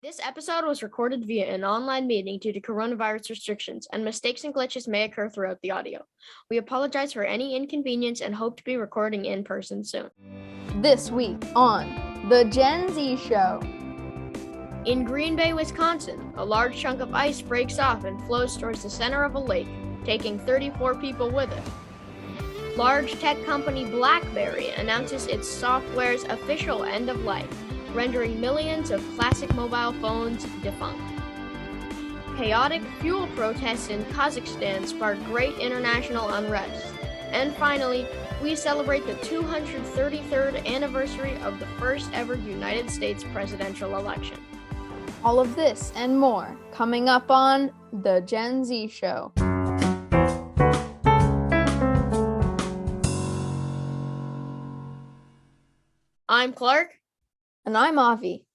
This episode was recorded via an online meeting due to coronavirus restrictions, and mistakes and glitches may occur throughout the audio. We apologize for any inconvenience and hope to be recording in person soon. This week on The Gen Z Show. In Green Bay, Wisconsin, a large chunk of ice breaks off and flows towards the center of a lake, taking 34 people with it. Large tech company BlackBerry announces its software's official end of life, rendering millions of classic mobile phones defunct. Chaotic fuel protests in Kazakhstan spark great international unrest. And finally, we celebrate the 233rd anniversary of the first ever United States presidential election. All of this and more coming up on The Gen Z Show. I'm Clark. And I'm Avi.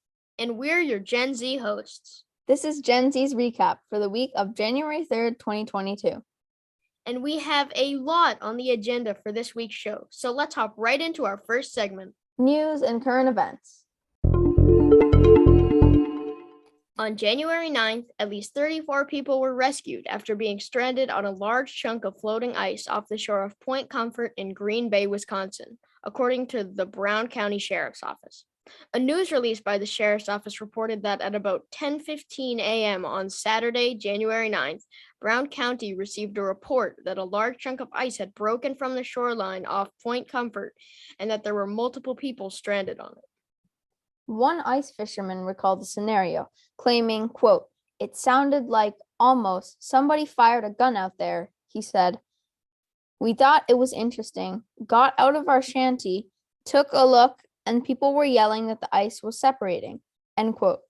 And we're your Gen Z hosts. This is Gen Z's recap for the week of January 3rd, 2022. And we have a lot on the agenda for this week's show, so let's hop right into our first segment. News and current events. On January 9th, at least 34 people were rescued after being stranded on a large chunk of floating ice off the shore of Point Comfort in Green Bay, Wisconsin, according to the Brown County Sheriff's Office. A news release by the Sheriff's Office reported that at about 10:15 a.m. on Saturday, January 9th, Brown County received a report that a large chunk of ice had broken from the shoreline off Point Comfort and that there were multiple people stranded on it. One ice fisherman recalled the scenario, claiming, quote, "It sounded like almost somebody fired a gun out there," he said. "We thought it was interesting, got out of our shanty, took a look, and people were yelling that the ice was separating," end quote.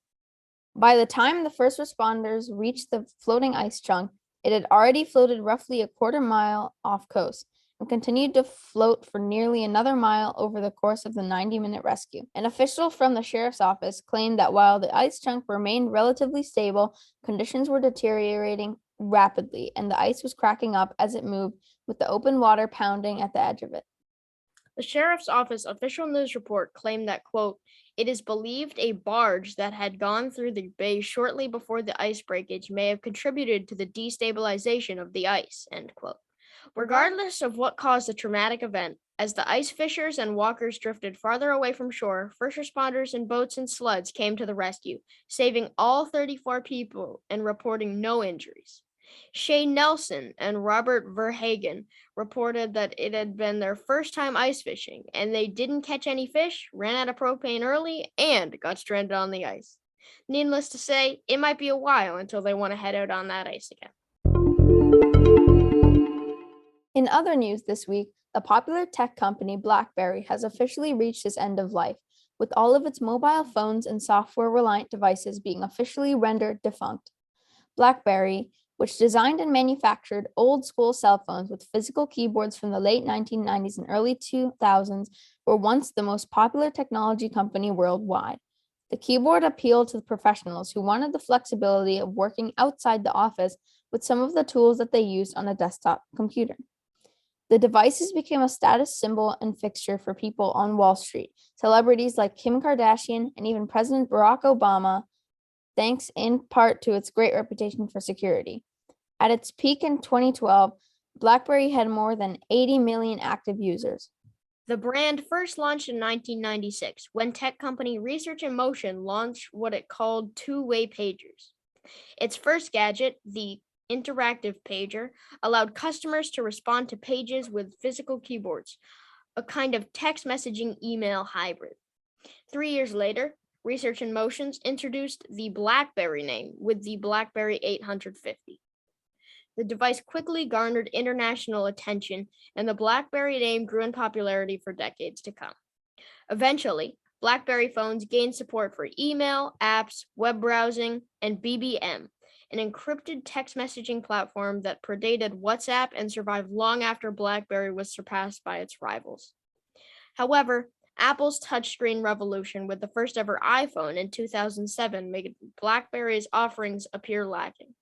By the time the first responders reached the floating ice chunk, it had already floated roughly a quarter mile off coast and continued to float for nearly another mile over the course of the 90-minute rescue. An official from the sheriff's office claimed that while the ice chunk remained relatively stable, conditions were deteriorating rapidly, and the ice was cracking up as it moved, with the open water pounding at the edge of it. The Sheriff's Office official news report claimed that, quote, "It is believed a barge that had gone through the bay shortly before the ice breakage may have contributed to the destabilization of the ice," end quote. Regardless of what caused the traumatic event, as the ice fishers and walkers drifted farther away from shore, first responders in boats and sleds came to the rescue, saving all 34 people and reporting no injuries. Shay Nelson and Robert Verhagen reported that it had been their first time ice fishing, and they didn't catch any fish, ran out of propane early, and got stranded on the ice. Needless to say, it might be a while until they want to head out on that ice again. In other news this week, the popular tech company BlackBerry has officially reached its end of life, with all of its mobile phones and software-reliant devices being officially rendered defunct. BlackBerry, which designed and manufactured old-school cell phones with physical keyboards from the late 1990s and early 2000s, were once the most popular technology company worldwide. The keyboard appealed to the professionals who wanted the flexibility of working outside the office with some of the tools that they used on a desktop computer. The devices became a status symbol and fixture for people on Wall Street, celebrities like Kim Kardashian and even President Barack Obama, thanks in part to its great reputation for security. At its peak in 2012, BlackBerry had more than 80 million active users. The brand first launched in 1996 when tech company Research in Motion launched what it called two-way pagers. Its first gadget, the interactive pager, allowed customers to respond to pages with physical keyboards, a kind of text messaging email hybrid. 3 years later, Research in Motions introduced the BlackBerry name with the BlackBerry 850. The device quickly garnered international attention, and the BlackBerry name grew in popularity for decades to come. Eventually, BlackBerry phones gained support for email, apps, web browsing, and BBM, an encrypted text messaging platform that predated WhatsApp and survived long after BlackBerry was surpassed by its rivals. However, Apple's touchscreen revolution with the first ever iPhone in 2007 made BlackBerry's offerings appear lacking.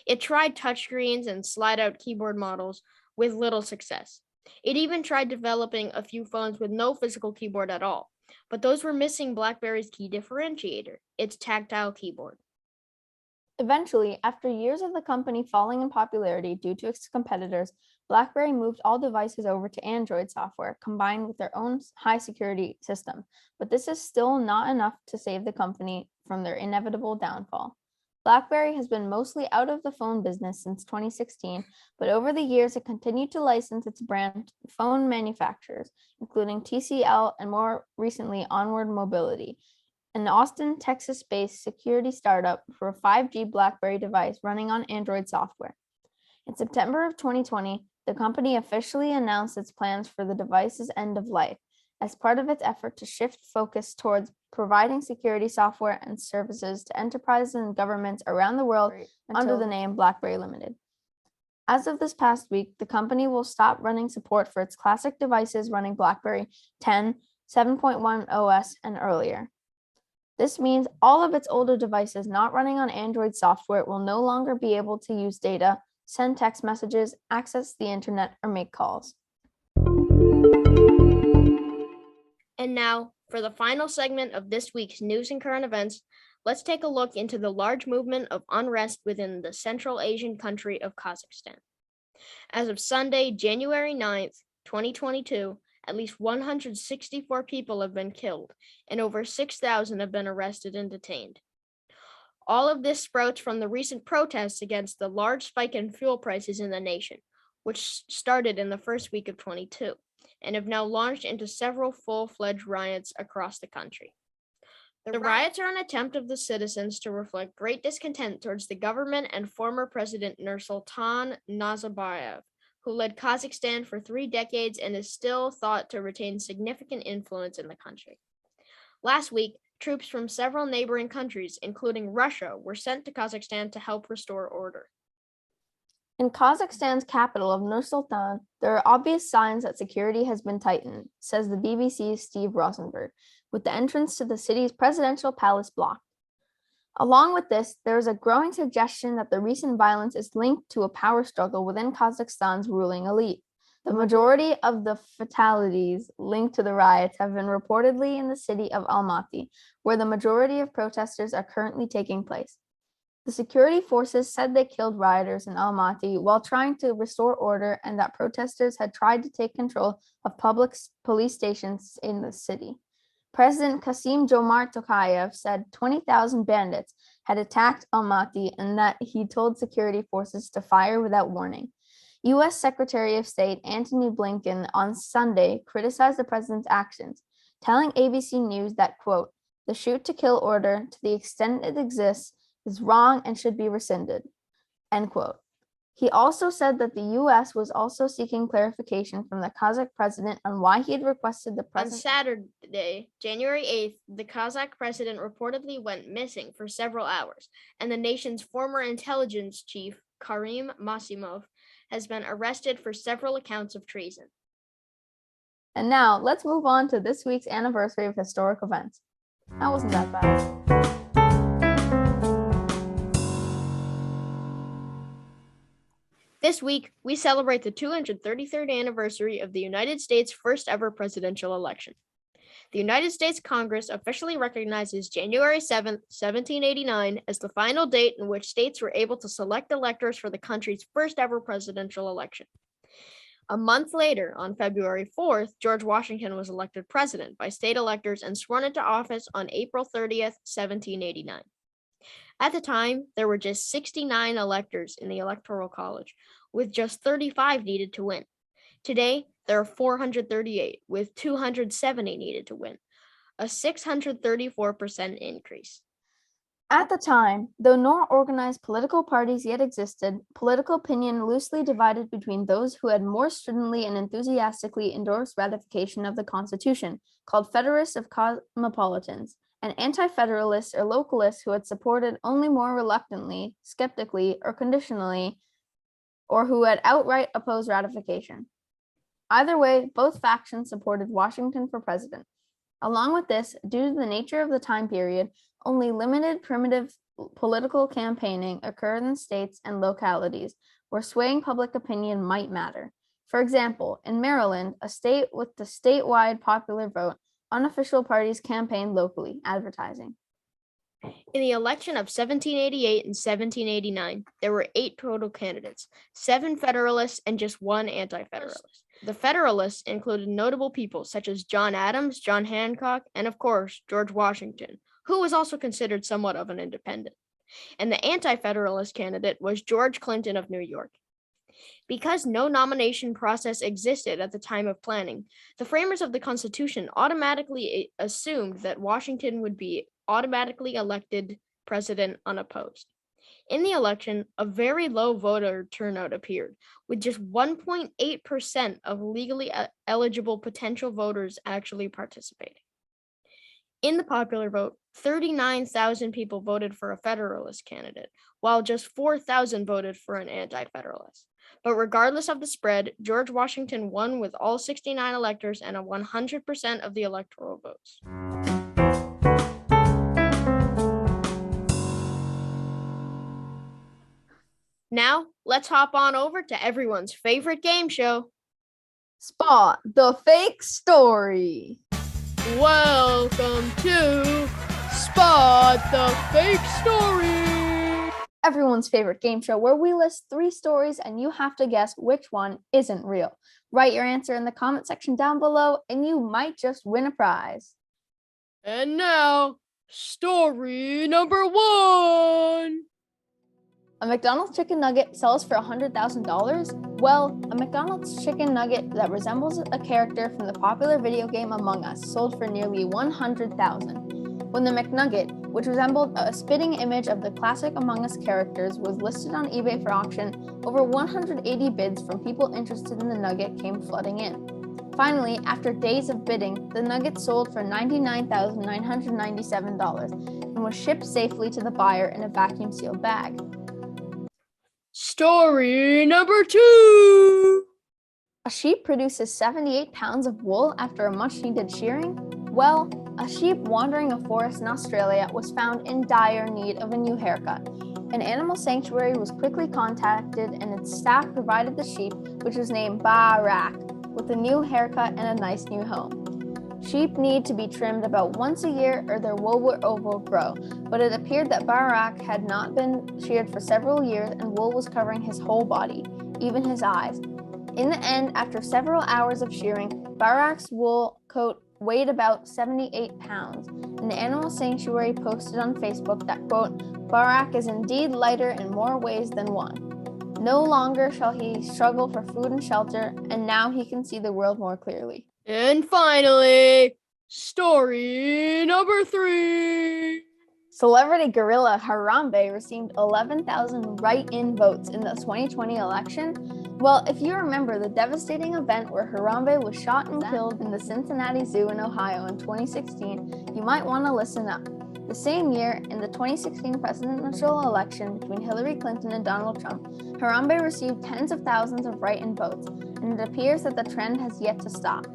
It tried touchscreens and slide-out keyboard models with little success. It even tried developing a few phones with no physical keyboard at all, But those were missing BlackBerry's key differentiator, its tactile keyboard. Eventually, after years of the company falling in popularity due to its competitors, BlackBerry moved all devices over to Android software, combined with their own high-security system. But this is still not enough to save the company from their inevitable downfall. BlackBerry has been mostly out of the phone business since 2016, but over the years it continued to license its brand to phone manufacturers, including TCL and more recently Onward Mobility, an Austin, Texas-based security startup for a 5G BlackBerry device running on Android software. In September of 2020, the company officially announced its plans for the device's end of life as part of its effort to shift focus towards providing security software and services to enterprises and governments around the world under the name BlackBerry Limited. As of this past week, the company will stop running support for its classic devices running BlackBerry 10, 7.1 OS, and earlier. This means all of its older devices not running on Android software will no longer be able to use data, send text messages, access the internet, or make calls. And now, for the final segment of this week's news and current events, let's take a look into the large movement of unrest within the Central Asian country of Kazakhstan. As of Sunday, January 9th, 2022, at least 164 people have been killed, and over 6,000 have been arrested and detained. All of this sprouts from the recent protests against the large spike in fuel prices in the nation, which started in the first week of 22, and have now launched into several full-fledged riots across the country. The riots are an attempt of the citizens to reflect great discontent towards the government and former President Nursultan Nazarbayev, who led Kazakhstan for 3 decades and is still thought to retain significant influence in the country. Last week, troops from several neighboring countries, including Russia, were sent to Kazakhstan to help restore order. In Kazakhstan's capital of Nur-Sultan, there are obvious signs that security has been tightened, says the BBC's Steve Rosenberg, with the entrance to the city's presidential palace blocked. Along with this, there is a growing suggestion that the recent violence is linked to a power struggle within Kazakhstan's ruling elite. The majority of the fatalities linked to the riots have been reportedly in the city of Almaty, where the majority of protesters are currently taking place. The security forces said they killed rioters in Almaty while trying to restore order and that protesters had tried to take control of public police stations in the city. President Kassym-Jomart Tokayev said 20,000 bandits had attacked Almaty and that he told security forces to fire without warning. U.S. Secretary of State Antony Blinken on Sunday criticized the president's actions, telling ABC News that, quote, "The shoot-to-kill order, to the extent it exists, is wrong and should be rescinded," end quote. He also said that the U.S. was also seeking clarification from the Kazakh president on why he had requested the president. On Saturday, January 8th, the Kazakh president reportedly went missing for several hours, and the nation's former intelligence chief, Karim Masimov, has been arrested for several accounts of treason. And now, let's move on to this week's anniversary of historic events. That wasn't that bad. This week, we celebrate the 233rd anniversary of the United States' first ever presidential election. The United States Congress officially recognizes January 7th, 1789 as the final date in which states were able to select electors for the country's first ever presidential election. A month later, on February 4th, George Washington was elected president by state electors and sworn into office on April 30th, 1789. At the time, there were just 69 electors in the Electoral College, with just 35 needed to win. Today, there are 438, with 270 needed to win, a 634% increase. At the time, though no organized political parties yet existed, political opinion loosely divided between those who had more stridently and enthusiastically endorsed ratification of the Constitution, called Federalists of Cosmopolitans, and anti-federalists or localists who had supported only more reluctantly, skeptically, or conditionally, or who had outright opposed ratification. Either way, both factions supported Washington for president. Along with this, due to the nature of the time period, only limited primitive political campaigning occurred in states and localities where swaying public opinion might matter. For example, in Maryland, a state with the statewide popular vote, Unofficial parties campaigned locally, advertising. In the election of 1788 and 1789, there were 8 total candidates, 7 Federalists and just 1 Anti-Federalist. The Federalists included notable people such as John Adams, John Hancock, and of course, George Washington, who was also considered somewhat of an independent. And the Anti-Federalist candidate was George Clinton of New York. Because no nomination process existed at the time of planning, the framers of the Constitution automatically assumed that Washington would be automatically elected president unopposed. In the election, a very low voter turnout appeared, with just 1.8% of legally eligible potential voters actually participating. In the popular vote, 39,000 people voted for a Federalist candidate, while just 4,000 voted for an Anti-Federalist. But regardless of the spread, George Washington won with all 69 electors and 100% of the electoral votes. Now, let's hop on over to everyone's favorite game show. Spot the fake story. Welcome to Spot the Fake Story. Everyone's favorite game show where we list 3 stories and you have to guess which one isn't real. Write your answer in the comment section down below and you might just win a prize. And now, story number 1. A McDonald's chicken nugget sells for $100,000? Well, a McDonald's chicken nugget that resembles a character from the popular video game Among Us sold for nearly $100,000. When the McNugget, which resembled a spitting image of the classic Among Us characters, was listed on eBay for auction, over 180 bids from people interested in the nugget came flooding in. Finally, after days of bidding, the nugget sold for $99,997 and was shipped safely to the buyer in a vacuum-sealed bag. Story number 2. A sheep produces 78 pounds of wool after a much-needed shearing? Well, a sheep wandering a forest in Australia was found in dire need of a new haircut. An animal sanctuary was quickly contacted and its staff provided the sheep, which was named Barak, with a new haircut and a nice new home. Sheep need to be trimmed about once a year or their wool will overgrow, but it appeared that Barak had not been sheared for several years and wool was covering his whole body, even his eyes. In the end, after several hours of shearing, Barak's wool coat weighed about 78 pounds, and the animal sanctuary posted on Facebook that, quote, Barak is indeed lighter in more ways than one. No longer shall he struggle for food and shelter, and now he can see the world more clearly. And finally, story number 3. Celebrity gorilla Harambe received 11,000 write-in votes in the 2020 election. Well, if you remember the devastating event where Harambe was shot and killed in the Cincinnati Zoo in Ohio in 2016, you might want to listen up. The same year, in the 2016 presidential election between Hillary Clinton and Donald Trump, Harambe received tens of thousands of write-in votes, and it appears that the trend has yet to stop.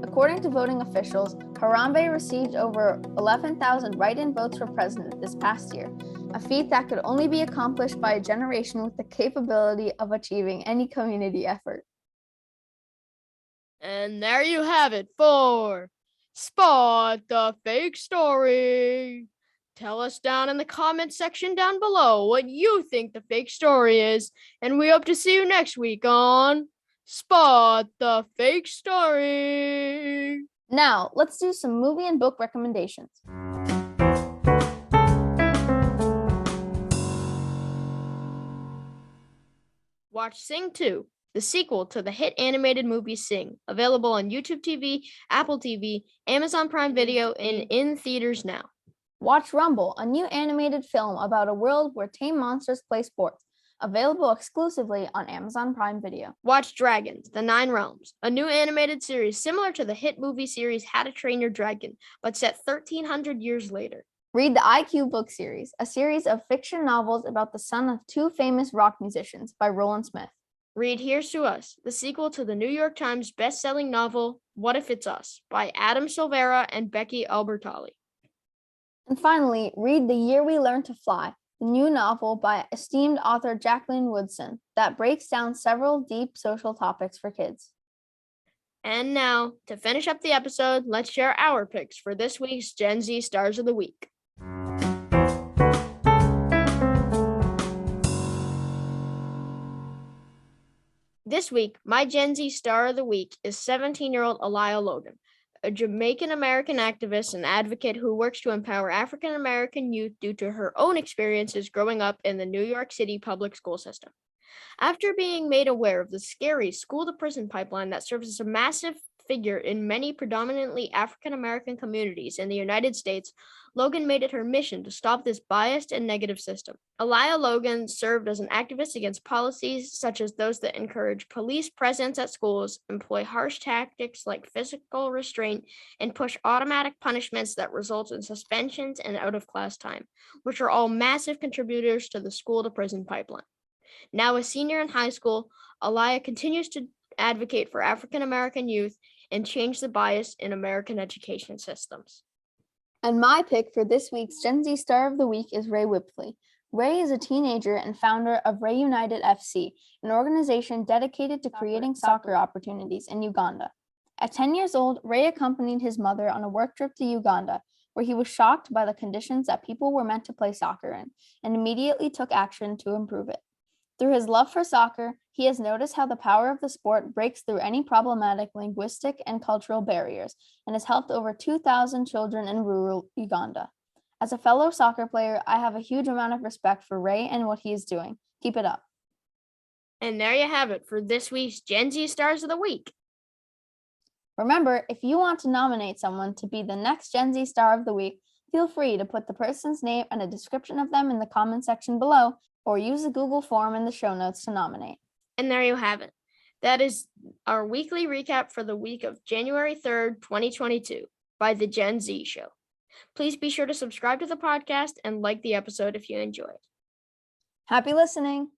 According to voting officials, Harambe received over 11,000 write-in votes for president this past year, a feat that could only be accomplished by a generation with the capability of achieving any community effort. And there you have it for Spot the Fake Story. Tell us down in the comment section down below what you think the fake story is, and we hope to see you next week on Spot the Fake Story. Now, let's do some movie and book recommendations. Watch Sing 2, the sequel to the hit animated movie Sing, available on YouTube TV, Apple TV, Amazon Prime Video, and in theaters now. Watch Rumble, a new animated film about a world where tame monsters play sports, available exclusively on Amazon Prime Video. Watch Dragons, The 9 Realms, a new animated series similar to the hit movie series How to Train Your Dragon, but set 1,300 years later. Read the IQ book series, a series of fiction novels about the son of 2 famous rock musicians by Roland Smith. Read Here's to Us, the sequel to the New York Times best-selling novel What If It's Us by Adam Silvera and Becky Albertalli. And finally, read The Year We Learned to Fly, the new novel by esteemed author Jacqueline Woodson that breaks down several deep social topics for kids. And now, to finish up the episode, let's share our picks for this week's Gen Z Stars of the Week. This week, my Gen Z Star of the Week is 17-year-old Aliyah Logan, a Jamaican-American activist and advocate who works to empower African-American youth due to her own experiences growing up in the New York City public school system. After being made aware of the scary school-to-prison pipeline that serves as a massive figure in many predominantly African-American communities in the United States, Logan made it her mission to stop this biased and negative system. Aliyah Logan served as an activist against policies such as those that encourage police presence at schools, employ harsh tactics like physical restraint, and push automatic punishments that result in suspensions and out-of-class time, which are all massive contributors to the school-to-prison pipeline. Now a senior in high school, Aliyah continues to advocate for African-American youth and change the bias in American education systems. And my pick for this week's Gen Z Star of the Week is Ray Whipley. Ray is a teenager and founder of Ray United FC, an organization dedicated to creating soccer opportunities in Uganda. At 10 years old, Ray accompanied his mother on a work trip to Uganda, where he was shocked by the conditions that people were meant to play soccer in, and immediately took action to improve it. Through his love for soccer, he has noticed how the power of the sport breaks through any problematic linguistic and cultural barriers and has helped over 2,000 children in rural Uganda. As a fellow soccer player, I have a huge amount of respect for Ray and what he is doing. Keep it up. And there you have it for this week's Gen Z Stars of the Week. Remember, if you want to nominate someone to be the next Gen Z Star of the Week, feel free to put the person's name and a description of them in the comment section below, or use the Google form in the show notes to nominate. And there you have it. That is our weekly recap for the week of January 3rd, 2022 by The Gen Z Show. Please be sure to subscribe to the podcast and like the episode if you enjoyed. Happy listening!